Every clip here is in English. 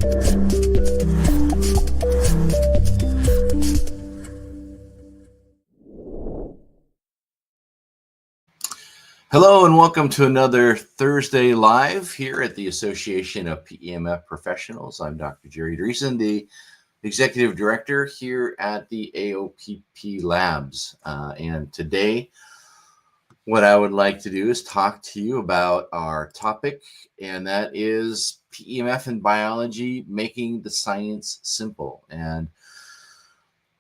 Hello and welcome to another Thursday Live here at the Association of PEMF Professionals. I'm Dr. Jerry Dreessen, the Executive Director here at the AOPP Labs. And today, what I would like to do is talk to you about our topic, and that is PEMF in biology, making the science simple. And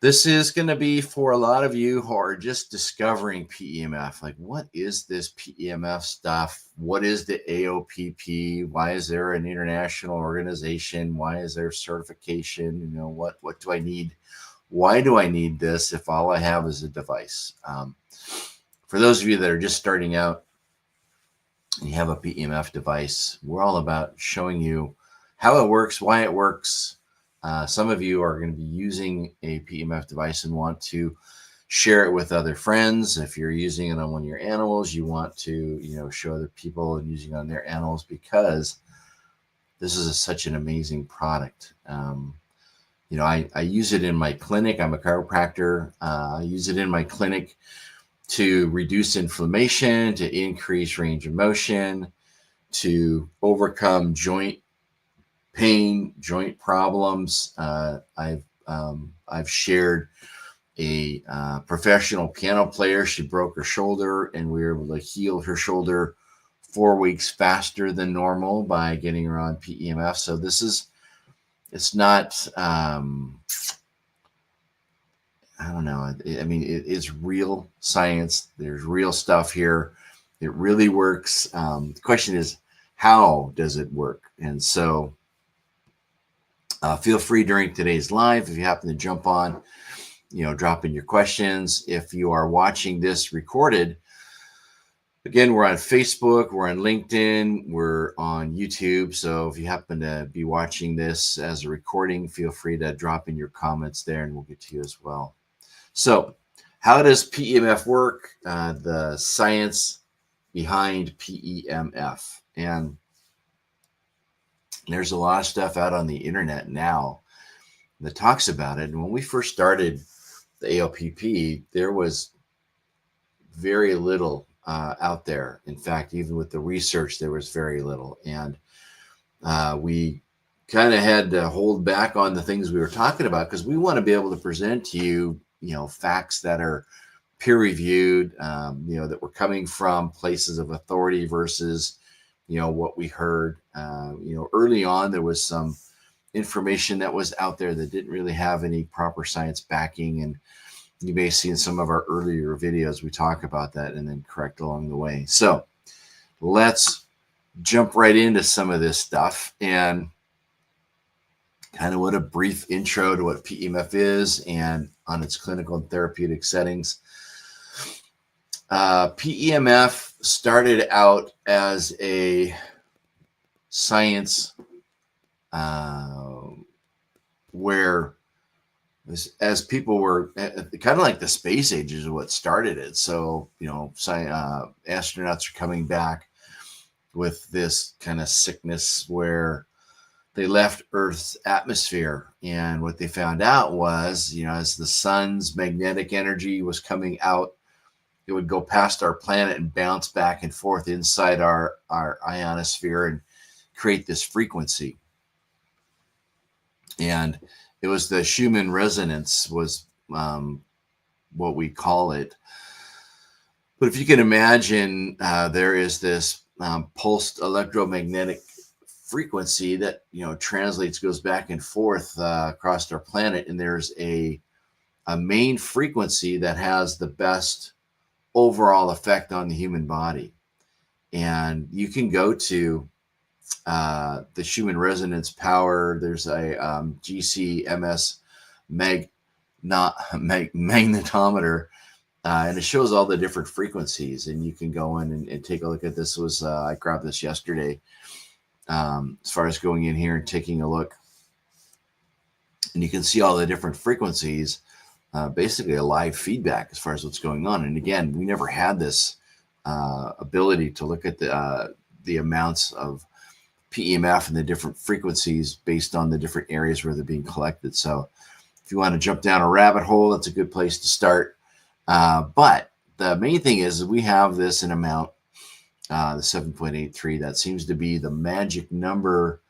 this is going to be for a lot of you who are just discovering PEMF. Like, what is this PEMF stuff? What is the AOPP? Why is there an international organization? Why is there certification? You know, what do I need? Why do I need this if all I have is a device? For those of you that are just starting out and you have a PEMF device, we're all about showing you how it works, why it works. Some of you are going to be using a PEMF device and want to share it with other friends. If you're using it on one of your animals, you want to, show other people and using it on their animals, because this is such an amazing product. I use it in my clinic. I'm a chiropractor. I use it in my clinic to reduce inflammation, to increase range of motion, to overcome joint pain, joint problems. I've shared a professional piano player. She broke her shoulder, and we were able to heal her shoulder 4 weeks faster than normal by getting her on PEMF. So it's not, I don't know. It is real science. There's real stuff here. It really works. The question is, how does it work? And so feel free during today's live, if you happen to jump on, drop in your questions. If you are watching this recorded, again, we're on Facebook, we're on LinkedIn, we're on YouTube. So if you happen to be watching this as a recording, feel free to drop in your comments there and we'll get to you as well. So how does PEMF work? The science behind PEMF. And there's a lot of stuff out on the internet now that talks about it. And when we first started the AOPP, there was very little out there. In fact, even with the research, there was very little. And we kind of had to hold back on the things we were talking about, because we want to be able to present to you, facts that are peer-reviewed, that were coming from places of authority versus what we heard. Early on, there was some information that was out there that didn't really have any proper science backing. And you may see in some of our earlier videos, we talk about that and then correct along the way. So let's jump right into some of this stuff and kind of what a brief intro to what PEMF is and on its clinical and therapeutic settings. PEMF started out as a science where as people were kind of like the space age is what started it. So, astronauts are coming back with this kind of sickness where they left Earth's atmosphere. And what they found out was, as the sun's magnetic energy was coming out, it would go past our planet and bounce back and forth inside our ionosphere and create this frequency. And it was the Schumann resonance was what we call it. But if you can imagine, there is this pulsed electromagnetic frequency that, translates, goes back and forth across our planet. And there's a main frequency that has the best overall effect on the human body. And you can go to the Schumann resonance power. There's a GCMS magnetometer, and it shows all the different frequencies. And you can go in and take a look at this. I grabbed this yesterday as far as going in here and taking a look. And you can see all the different frequencies, basically a live feedback as far as what's going on. And again, we never had this ability to look at the amounts of PEMF and the different frequencies based on the different areas where they're being collected. So if you want to jump down a rabbit hole, that's a good place to start. But the main thing is we have this in amount, the 7.83. That seems to be the magic number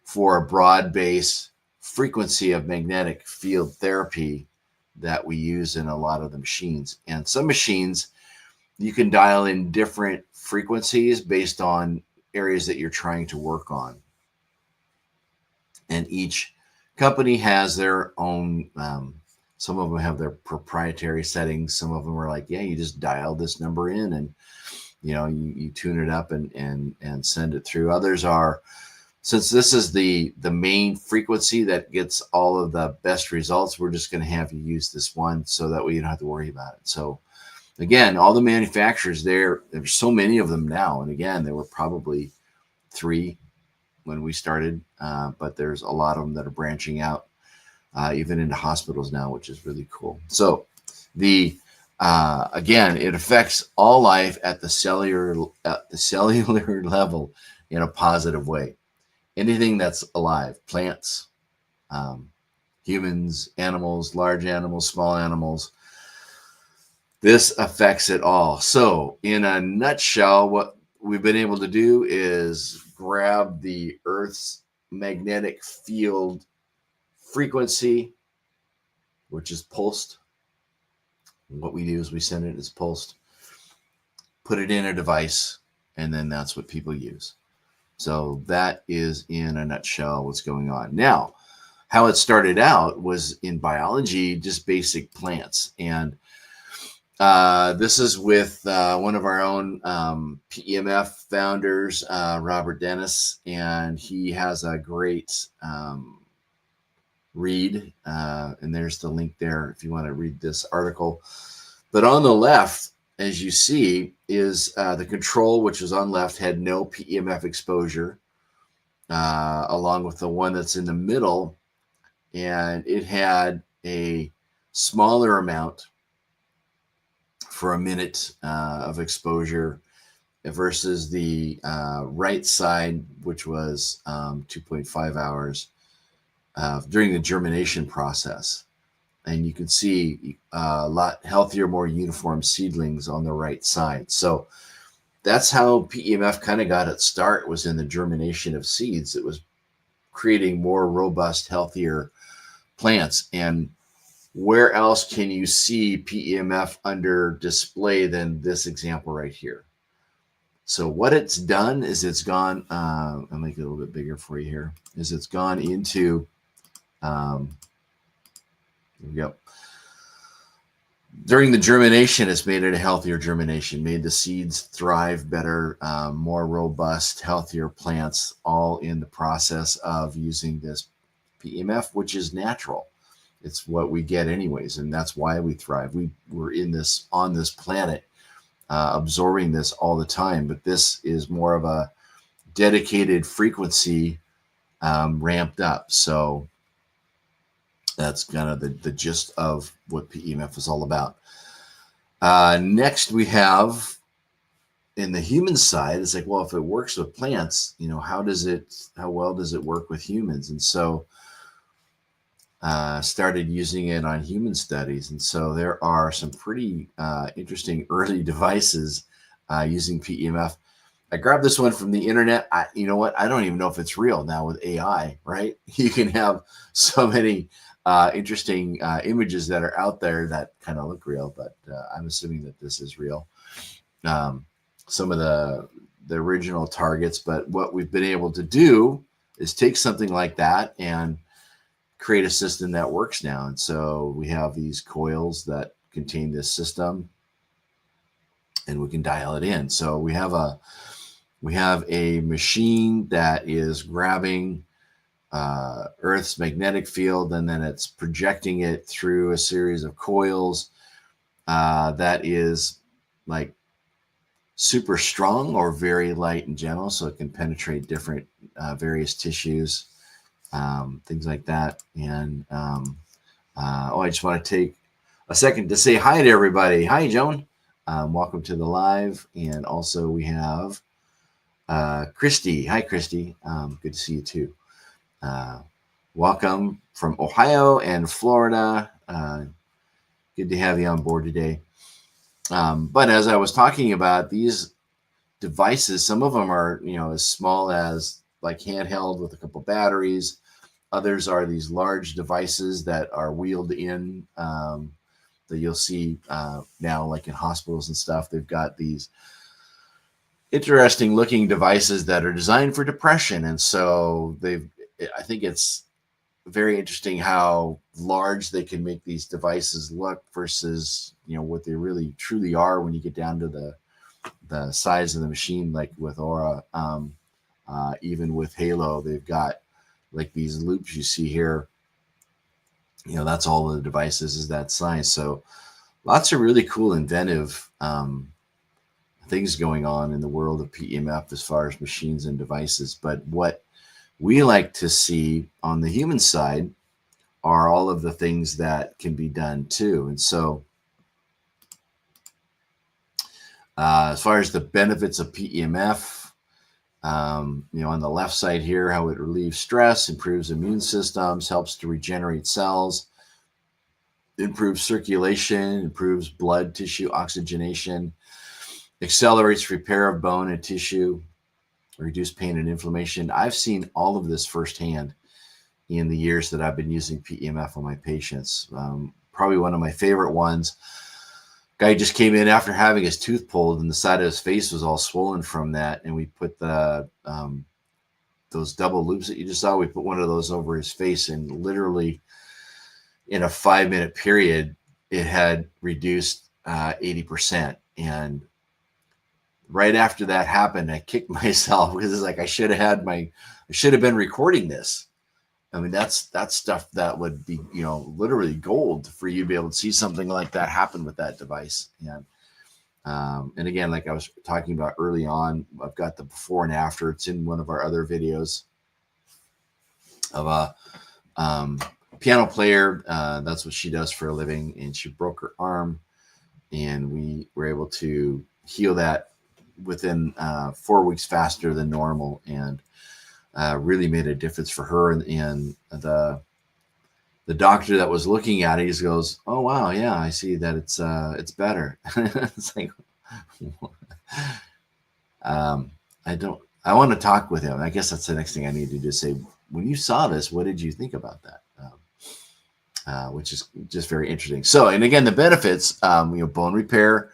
for a broad base frequency of magnetic field therapy that we use in a lot of the machines. And some machines, you can dial in different frequencies based on areas that you're trying to work on. And each company has their own, some of them have their proprietary settings. Some of them are like, yeah, you just dial this number in and, you tune it up and send it through. Others are, since this is the main frequency that gets all of the best results, we're just going to have you use this one so that way you don't have to worry about it. So again, all the manufacturers there's so many of them now. And again, there were probably 3 when we started, but there's a lot of them that are branching out even into hospitals now, which is really cool. So again, it affects all life at the cellular level in a positive way. Anything that's alive, plants, humans, animals, large animals, small animals, this affects it all. So in a nutshell, what we've been able to do is grab the Earth's magnetic field frequency, which is pulsed. And what we do is we send it as pulsed, put it in a device, and then that's what people use. So that is in a nutshell what's going on. Now, how it started out was in biology, just basic plants. And this is with one of our own PEMF founders, Robert Dennis, and he has a great read, and there's the link there if you want to read this article. But on the left, as you see, is the control, which was on left, had no PEMF exposure, along with the one that's in the middle, and it had a smaller amount for a minute of exposure versus the right side, which was 2.5 hours during the germination process. And you can see a lot healthier, more uniform seedlings on the right side. So that's how PEMF kind of got its start, was in the germination of seeds. It was creating more robust, healthier plants. And where else can you see PEMF under display than this example right here? So what it's done is it's gone, I'll make it a little bit bigger for you here, is it's gone into, here we go. During the germination, it's made it a healthier germination, made the seeds thrive better, more robust, healthier plants, all in the process of using this PEMF, which is natural. It's what we get anyways, and that's why we thrive. We're on this planet, absorbing this all the time, but this is more of a dedicated frequency ramped up. So that's kind of the gist of what PEMF is all about. Next, we have in the human side, it's like, well, if it works with plants, how well does it work with humans? And so started using it on human studies. And so there are some pretty interesting early devices using PEMF. I grabbed this one from the internet. You know what? I don't even know if it's real now with AI, right? You can have so many interesting images that are out there that kind of look real, but I'm assuming that this is real. Some of the original targets, but what we've been able to do is take something like that and create a system that works now. And so we have these coils that contain this system, and we can dial it in. So we have a machine that is grabbing Earth's magnetic field, and then it's projecting it through a series of coils that is like super strong or very light and gentle, so it can penetrate different various tissues, things like that. And I just want to take a second to say hi to everybody. Hi, Joan. Welcome to the live. And also we have Christy. Hi, Christy. Good to see you too. Welcome from Ohio and Florida. Good to have you on board today. But as I was talking about, these devices, some of them are, as small as like handheld with a couple batteries. Others are these large devices that are wheeled in, that you'll see now, like in hospitals and stuff. They've got these interesting looking devices that are designed for depression. And so I think it's very interesting how large they can make these devices look versus, what they really truly are when you get down to the size of the machine, like with Aura. Even with Halo, they've got like these loops you see here. That's all the devices is that size. So lots of really cool, inventive things going on in the world of PEMF as far as machines and devices. But what we like to see on the human side are all of the things that can be done too. And so as far as the benefits of PEMF, on the left side here, how it relieves stress, improves immune systems, helps to regenerate cells, improves circulation, improves blood tissue oxygenation, accelerates repair of bone and tissue, reduce pain and inflammation. I've seen all of this firsthand in the years that I've been using PEMF on my patients. Probably one of my favorite ones. Guy just came in after having his tooth pulled, and the side of his face was all swollen from that. And we put those double loops that you just saw. We put one of those over his face, and literally in a 5-minute period, it had reduced 80%. And right after that happened, I kicked myself because it's like I should have been recording this. I mean, that's stuff that would be, literally gold for you to be able to see something like that happen with that device. And again, like I was talking about early on, I've got the before and after. It's in one of our other videos of a piano player. That's what she does for a living, and she broke her arm, and we were able to heal that within 4 weeks faster than normal, and really made a difference for her. And the doctor that was looking at it, he just goes, "Oh wow, yeah, I see that it's better." It's like, I want to talk with him. I guess that's the next thing I need to do. Say, when you saw this, what did you think about that? Which is just very interesting. So, and again, the benefits, bone repair,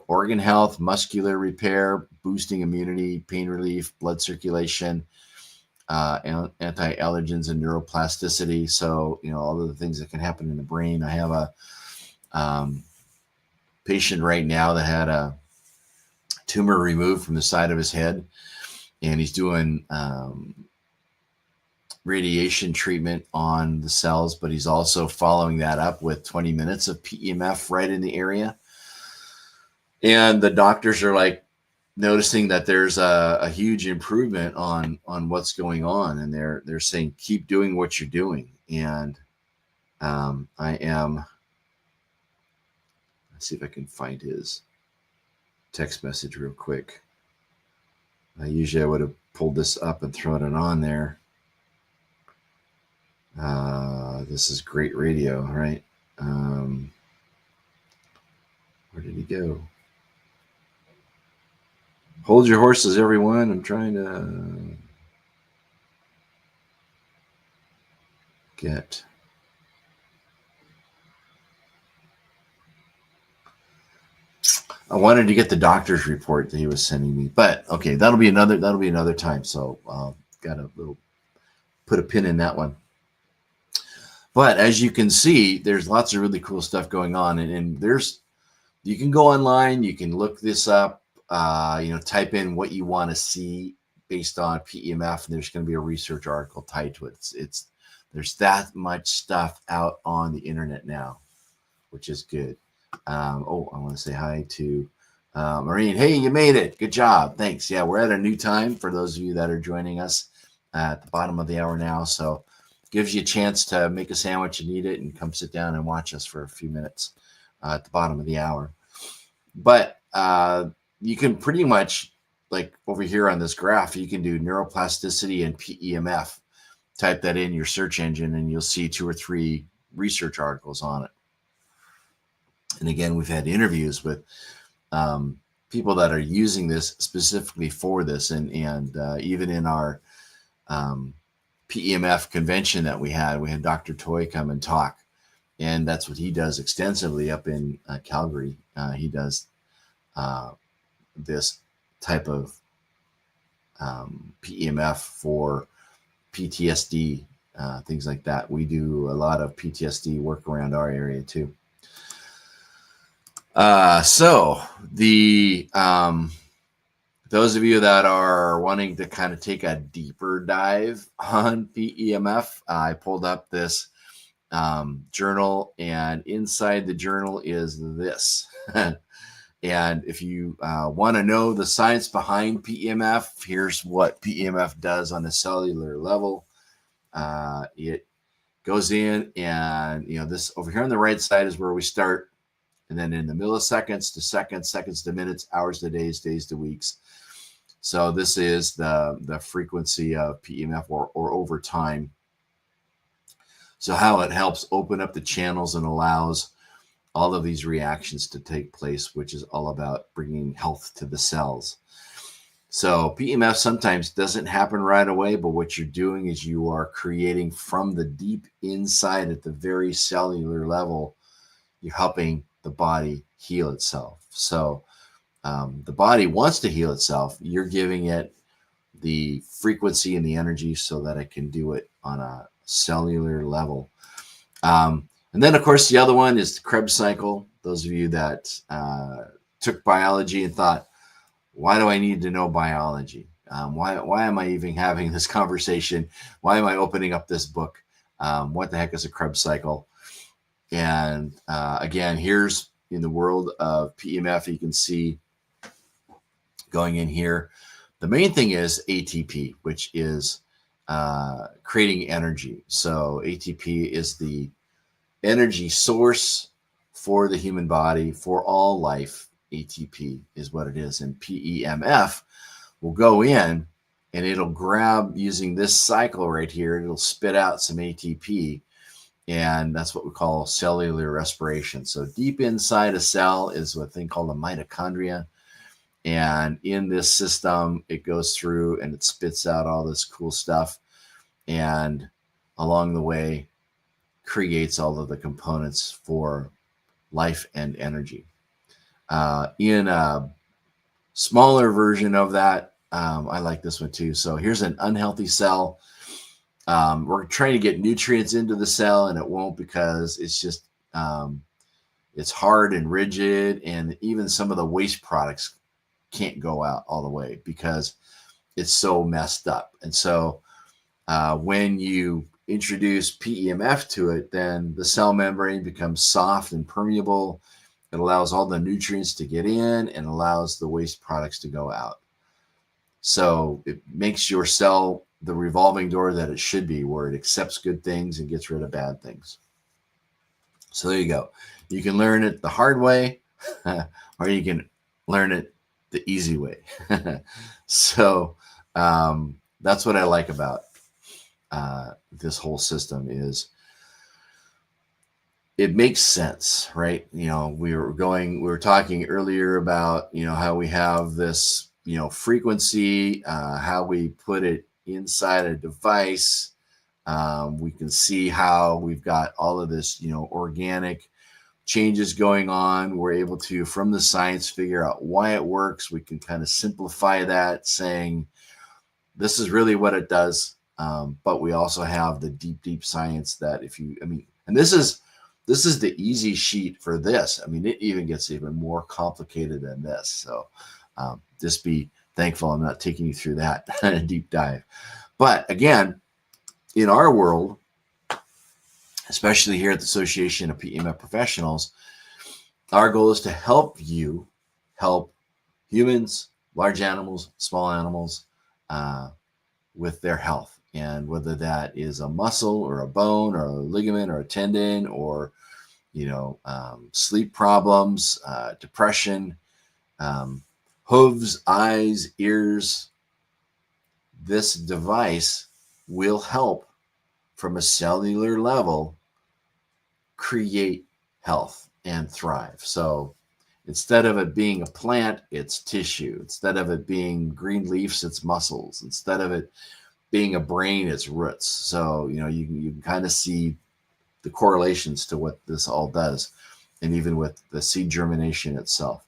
organ health, muscular repair, boosting immunity, pain relief, blood circulation, anti-allergens and neuroplasticity. So, all of the things that can happen in the brain. I have a patient right now that had a tumor removed from the side of his head, and he's doing radiation treatment on the cells, but he's also following that up with 20 minutes of PEMF right in the area. And the doctors are like noticing that there's a huge improvement on what's going on, and they're saying keep doing what you're doing. And let's see if I can find his text message real quick. Usually I would have pulled this up and thrown it on there. This is great radio, right? Where did he go? Hold your horses, everyone. I'm trying to get. I wanted to get the doctor's report that he was sending me, but okay, that'll be another time. So got a little put a pin in that one. But as you can see, there's lots of really cool stuff going on, and you can go online, you can look this up, type in what you want to see based on PEMF, and there's going to be a research article tied to it. There's that much stuff out on the internet now, which is good. I want to say hi to Maureen. Hey, you made it. Good job. Thanks. Yeah, we're at a new time for those of you that are joining us at the bottom of the hour now. So gives you a chance to make a sandwich and eat it and come sit down and watch us for a few minutes at the bottom of the hour. But you can pretty much like over here on this graph, you can do neuroplasticity and PEMF. Type that in your search engine and you'll see 2 or 3 research articles on it. And again, we've had interviews with people that are using this specifically for this. And even in our PEMF convention that we had Dr. Toy come and talk. And that's what he does extensively up in Calgary. He does this type of PEMF for PTSD, things like that. We do a lot of PTSD work around our area too. So the those of you that are wanting to kind of take a deeper dive on PEMF, I pulled up this journal, and inside the journal is this. And if you want to know the science behind PEMF, here's what PEMF does on a cellular level. It goes in, and this over here on the right side is where we start, and then in the milliseconds to seconds, seconds to minutes, hours to days, days to weeks. So this is the frequency of PEMF or over time. So how it helps open up the channels and allows all of these reactions to take place, which is all about bringing health to the cells. So PEMF sometimes doesn't happen right away, but what you're doing is you are creating from the deep inside at the very cellular level, you're helping the body heal itself. So the body wants to heal itself. You're giving it the frequency and the energy so that it can do it on a cellular level. And then, of course, the other one is the Krebs cycle. Those of you that took biology and thought, why do I need to know biology? Why am I even having this conversation? Why am I opening up this book? What the heck is a Krebs cycle? And again, here's in the world of PEMF, you can see going in here. The main thing is ATP, which is creating energy. So ATP is the energy source for the human body, for all life. ATP is what it is. And PEMF will go in and it'll grab using this cycle right here. It'll spit out some ATP. And that's what we call cellular respiration. So deep inside a cell is a thing called a mitochondria. And in this system, it goes through and it spits out all this cool stuff. And along the way, creates all of the components for life and energy. In a smaller version of that, I like this one too. So here's an unhealthy cell. We're trying to get nutrients into the cell, and it won't because it's just it's hard and rigid, and even some of the waste products can't go out all the way because it's so messed up. And so when you introduce PEMF to it, then the cell membrane becomes soft and permeable. It allows all the nutrients to get in and allows the waste products to go out. So it makes your cell the revolving door that it should be, where it accepts good things and gets rid of bad things. So there you go. You can learn it the hard way, or you can learn it the easy way. So that's what I like about this whole system is it makes sense, right? We were talking earlier about, how we have this, frequency, how we put it inside a device. We can see how we've got all of this, organic changes going on. We're able to, from the science, figure out why it works. We can kind of simplify that, saying this is really what it does. But we also have the deep science that and this is the easy sheet for this. It even gets even more complicated than this. So just be thankful I'm not taking you through that deep dive. But again, in our world, especially here at the Association of PEMF Professionals, our goal is to help humans, large animals, small animals, with their health. And whether that is a muscle or a bone or a ligament or a tendon or, sleep problems, depression, hooves, eyes, ears. This device will help from a cellular level create health and thrive. So instead of it being a plant, it's tissue. Instead of it being green leaves, it's muscles. Instead of it being a brain, it's roots. So, you can kind of see the correlations to what this all does, and even with the seed germination itself.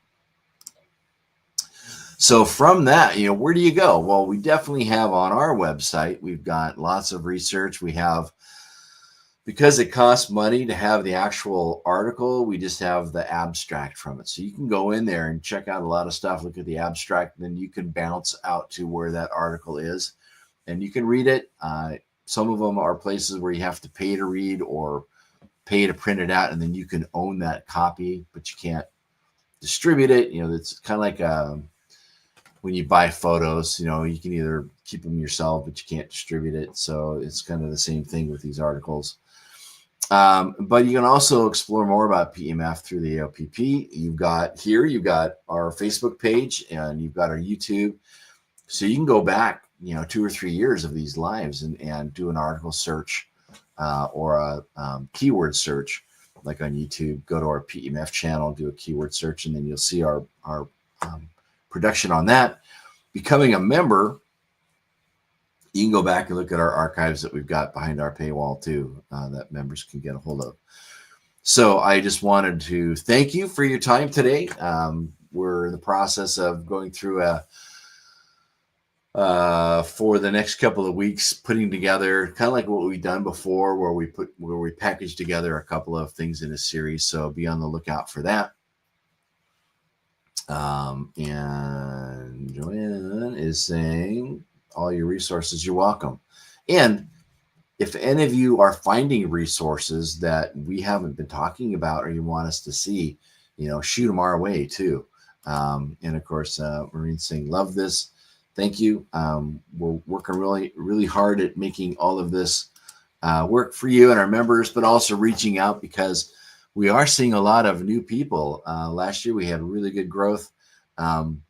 So from that, where do you go? Well, we definitely have on our website, we've got lots of research. We have, because it costs money to have the actual article, we just have the abstract from it. So you can go in there and check out a lot of stuff, look at the abstract, and then you can bounce out to where that article is, and you can read it. Some of them are places where you have to pay to read or pay to print it out, and then you can own that copy, but you can't distribute it. It's kind of like when you buy photos, you can either keep them yourself, but you can't distribute it. So it's kind of the same thing with these articles. But you can also explore more about PEMF through the AOPP. You've got our Facebook page, and you've got our YouTube. So you can go back, 2 or 3 years of these lives and do an article search or a keyword search, like on YouTube. Go to our PEMF channel, do a keyword search, and then you'll see our production on that. Becoming a member, you can go back and look at our archives that we've got behind our paywall too, that members can get a hold of. So I just wanted to thank you for your time today. We're in the process of going through for the next couple of weeks, putting together kind of like what we've done before, where we package together a couple of things in a series. So be on the lookout for that. And Joanne is saying, all your resources, you're welcome. And if any of you are finding resources that we haven't been talking about or you want us to see, shoot them our way too. And of course, Marine's saying, love this. Thank you. We're working really, really hard at making all of this work for you and our members, but also reaching out because we are seeing a lot of new people. Last year, we had really good growth and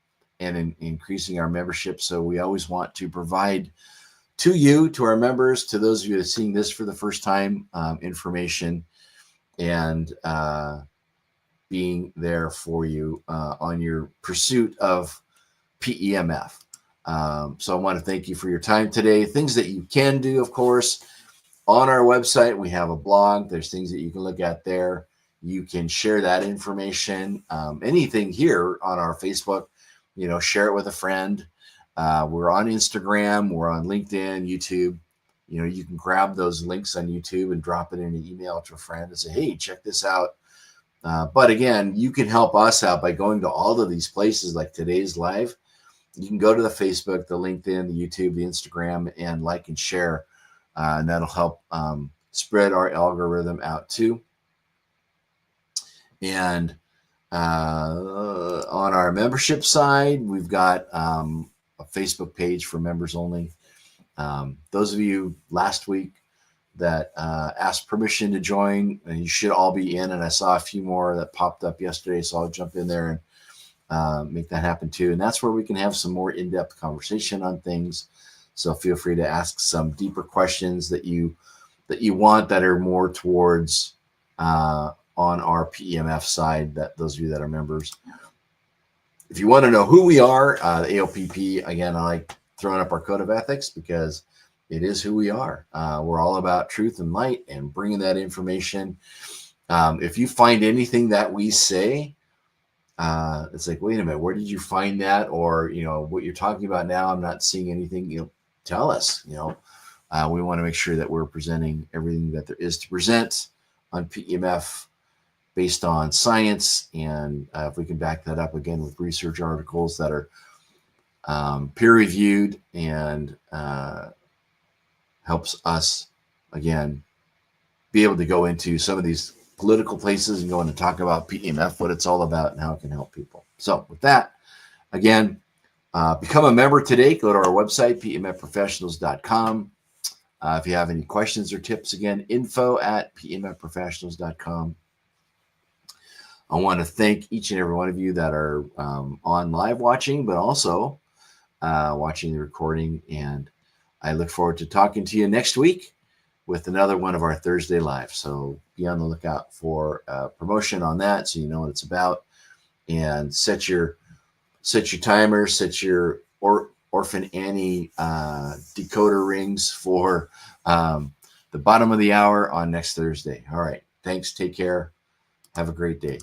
increasing our membership. So we always want to provide to you, to our members, to those of you that are seeing this for the first time, information and being there for you on your pursuit of PEMF. So I want to thank you for your time today. Things that you can do, of course, on our website, we have a blog. There's things that you can look at there. You can share that information. Anything here on our Facebook, share it with a friend. We're on Instagram. We're on LinkedIn, YouTube. You can grab those links on YouTube and drop it in an email to a friend and say, hey, check this out. But again, you can help us out by going to all of these places like today's live. You can go to the Facebook, the LinkedIn, the YouTube, the Instagram, and like and share. And that'll help spread our algorithm out too. And on our membership side, we've got a Facebook page for members only. Those of you last week that asked permission to join, and you should all be in. And I saw a few more that popped up yesterday, so I'll jump in there and make that happen too. And that's where we can have some more in-depth conversation on things. So feel free to ask some deeper questions that you want that are more towards on our PEMF side, that those of you that are members. If you want to know who we are, the AOPP, again, I like throwing up our code of ethics because it is who we are. We're all about truth and light and bringing that information. If you find anything that we say, it's like, wait a minute, where did you find that? Or, what you're talking about now, I'm not seeing anything, tell us. We want to make sure that we're presenting everything that there is to present on PEMF based on science. And if we can back that up again with research articles that are peer-reviewed and helps us, again, be able to go into some of these political places and go in and talk about PEMF, what it's all about and how it can help people. So with that, again, become a member today. Go to our website, PEMFprofessionals.com. If you have any questions or tips, again, info@PEMFprofessionals.com. I want to thank each and every one of you that are on live watching, but also watching the recording. And I look forward to talking to you next week with another one of our Thursday Live. So be on the lookout for promotion on that, so you know what it's about. And set your timer, set your Orphan Annie decoder rings for the bottom of the hour on next Thursday. All right. Thanks. Take care. Have a great day.